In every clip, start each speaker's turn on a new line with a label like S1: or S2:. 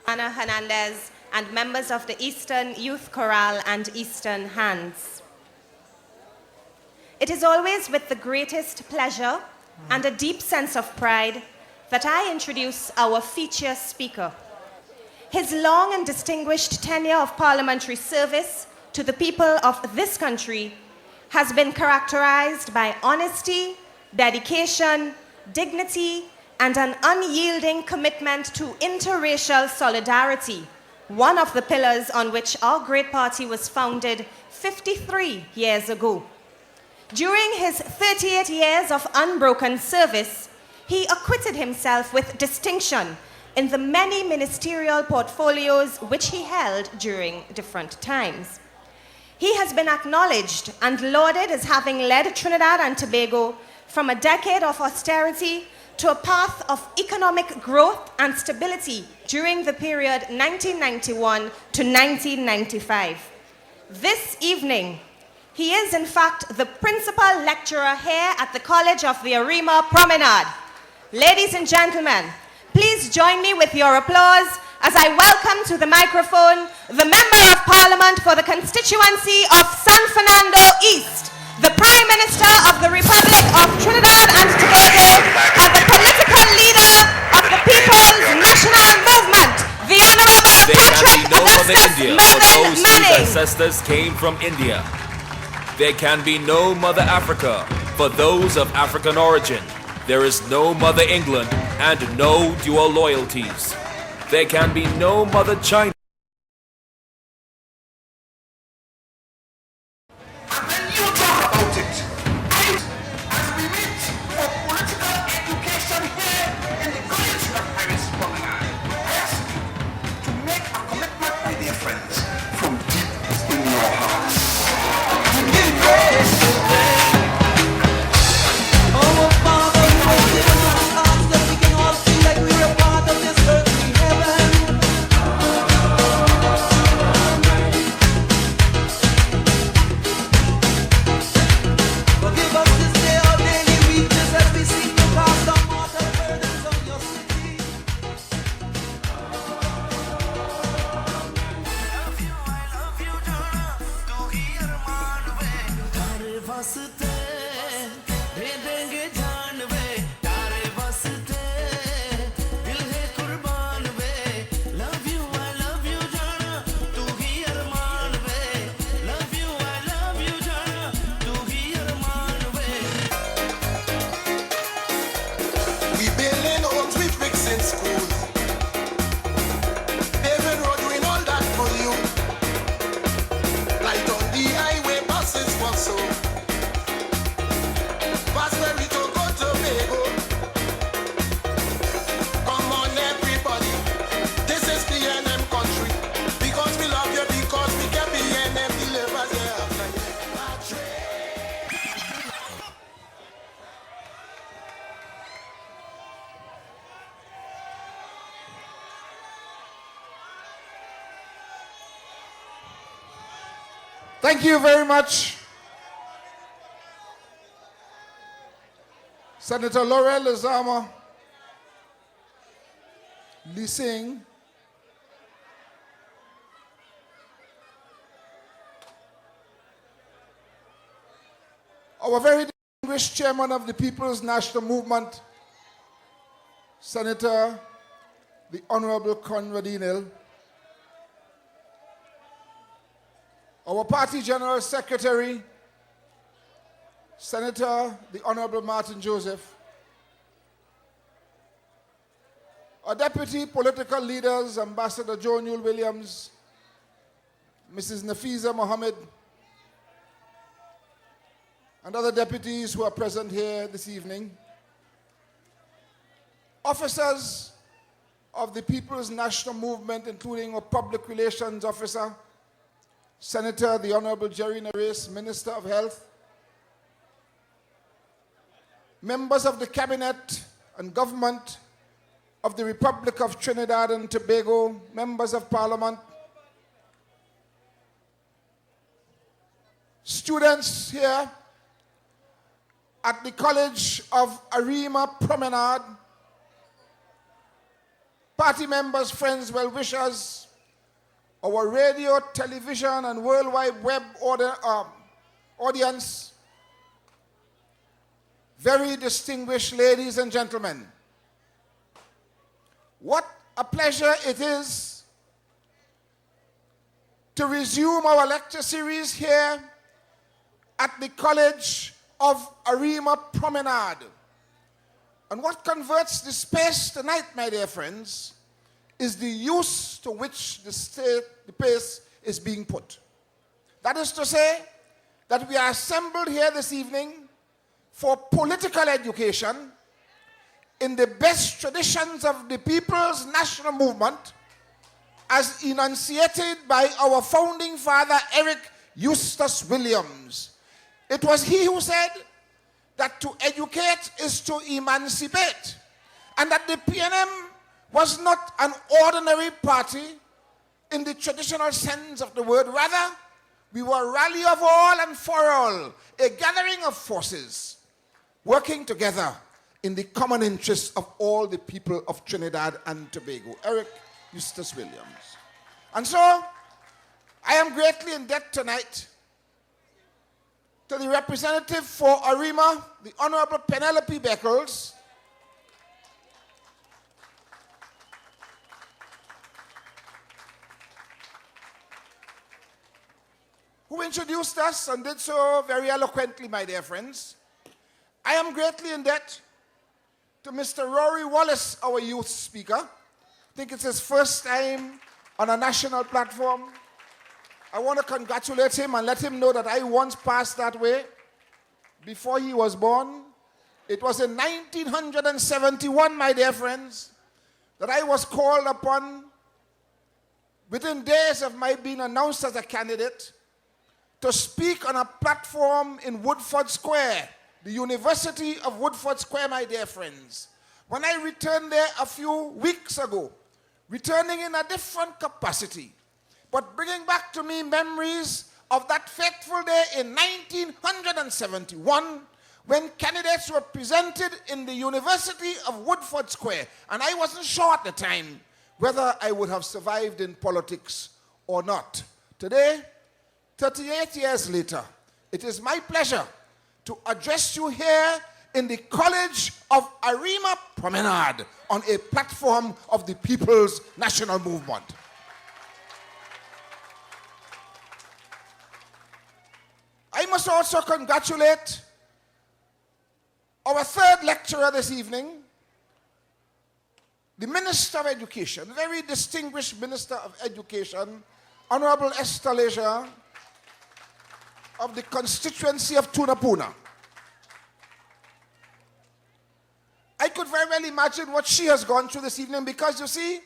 S1: Ana Hernandez, and members of the Eastern Youth Chorale and Eastern Hands. It is always with the greatest pleasure and a deep sense of pride that I introduce our feature speaker. His long and distinguished tenure of parliamentary service to the people of this country has been characterized by honesty, dedication, dignity, and an unyielding commitment to interracial solidarity, one of the pillars on which our great party was founded 53 years ago. During his 38 years of unbroken service, he acquitted himself with distinction in the many ministerial portfolios which he held during different times. He has been acknowledged and lauded as having led Trinidad and Tobago from a decade of austerity to a path of economic growth and stability during the period 1991 to 1995. This evening, he is in fact the principal lecturer here at the College of the Arima Promenade. Ladies and gentlemen, please join me with your applause as I welcome to the microphone the Member of Parliament for the constituency of San Fernando East, the Prime Minister of the Republic of Trinidad and Tobago, and the political leader of the People's National Movement, the Honorable Patrick Augustus Melvin Manning.
S2: Ancestors came from India. There can be no Mother Africa for those of African origin. There is no Mother England and no dual loyalties. There can be no Mother China.
S3: And then you talk about it. As we meet for political education here in the College of Paris Promenade, I ask you to make a commitment, my dear friends, from deep in your hearts.
S4: Our Father who art in heaven, that we can all feel like we're a part of this earthly heaven. Forgive us this day our daily weakness as we seek to cast our mortal burdens on your city. तारे वास्ते दे देंगे जान वे तारे वास्ते दिल है कुर्बान वे love you I love you जाना तू ही अरमान वे love you I love you जाना तू ही अरमान वे
S3: We building homes with bricks in school. Paving road doing all that for you. Light on the highway, buses for so. Prosperity to go to Tobago. Come on everybody, this is PNM country. Because we love you, because we can PNM delivers here.
S5: Thank you very much, Senator Laurel Lizama, Lee Singh, our very distinguished chairman of the People's National Movement, Senator the Honorable Conrad, our party general secretary, Senator the Honorable Martin Joseph, our deputy political leaders, Ambassador Joe Newell Williams, Mrs. Nafiza Mohammed, and other deputies who are present here this evening, officers of the People's National Movement, including our public relations officer, Senator the Honorable Jerry Nares, Minister of Health, members of the Cabinet and Government of the Republic of Trinidad and Tobago, members of Parliament, students here at the College of Arima Promenade, party members, friends, well-wishers, our radio, television, and worldwide web audience, very distinguished ladies and gentlemen, what a pleasure it is to resume our lecture series here at the College of Arima Promenade. And what converts the space tonight, my dear friends, is the use to which the place is being put. That is to say, that we are assembled here this evening for political education in the best traditions of the people's national movement as enunciated by our founding father, Eric Eustace Williams. It was he who said that to educate is to emancipate, and that the PNM was not an ordinary party in the traditional sense of the word. Rather, we were a rally of all and for all, a gathering of forces working together in the common interest of all the people of Trinidad and Tobago. Eric Eustace Williams. And so, I am greatly in debt tonight to the representative for Arima, the Honorable Penelope Beckles, who introduced us and did so very eloquently, my dear friends. I am greatly in debt to Mr. Rory Wallace, our youth speaker. I think it's his first time on a national platform. I want to congratulate him and let him know that I once passed that way before he was born. It was in 1971, my dear friends, that I was called upon, within days of my being announced as a candidate, to speak on a platform in Woodford Square, the University of Woodford Square, my dear friends. When I returned there a few weeks ago, returning in a different capacity, but bringing back to me memories of that fateful day in 1971 when candidates were presented in the University of Woodford Square. And I wasn't sure at the time whether I would have survived in politics or not. Today, 38 years later, it is my pleasure to address you here in the College of Arima Promenade on a platform of the People's National Movement. I must also congratulate our third lecturer this evening, the Minister of Education, very distinguished Minister of Education, Honorable Esther Leisure, of the constituency of Tunapuna. I could very well imagine what she has gone through this evening, because you see,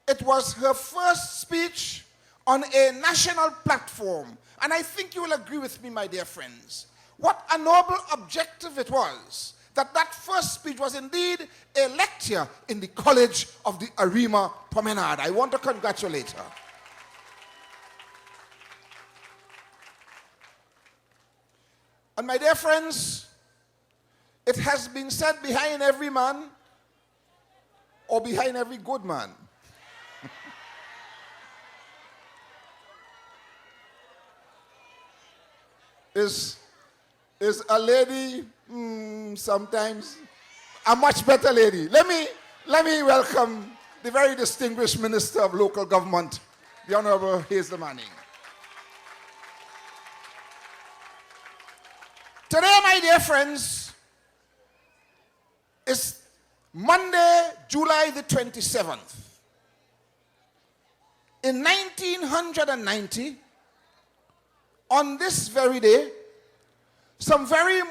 S5: it was her first speech on a national platform. And I think you will agree with me, my dear friends, what a noble objective it was, that that first speech was indeed a lecture in the College of the Arima Promenade. I want to congratulate her. And my dear friends, it has been said, behind every man, or behind every good man, is a lady, sometimes a much better lady. Let me welcome the very distinguished Minister of Local Government, the Honorable Hazel Manning. Today, my dear friends, is Monday, July the 27th. In 1990, on this very day, some very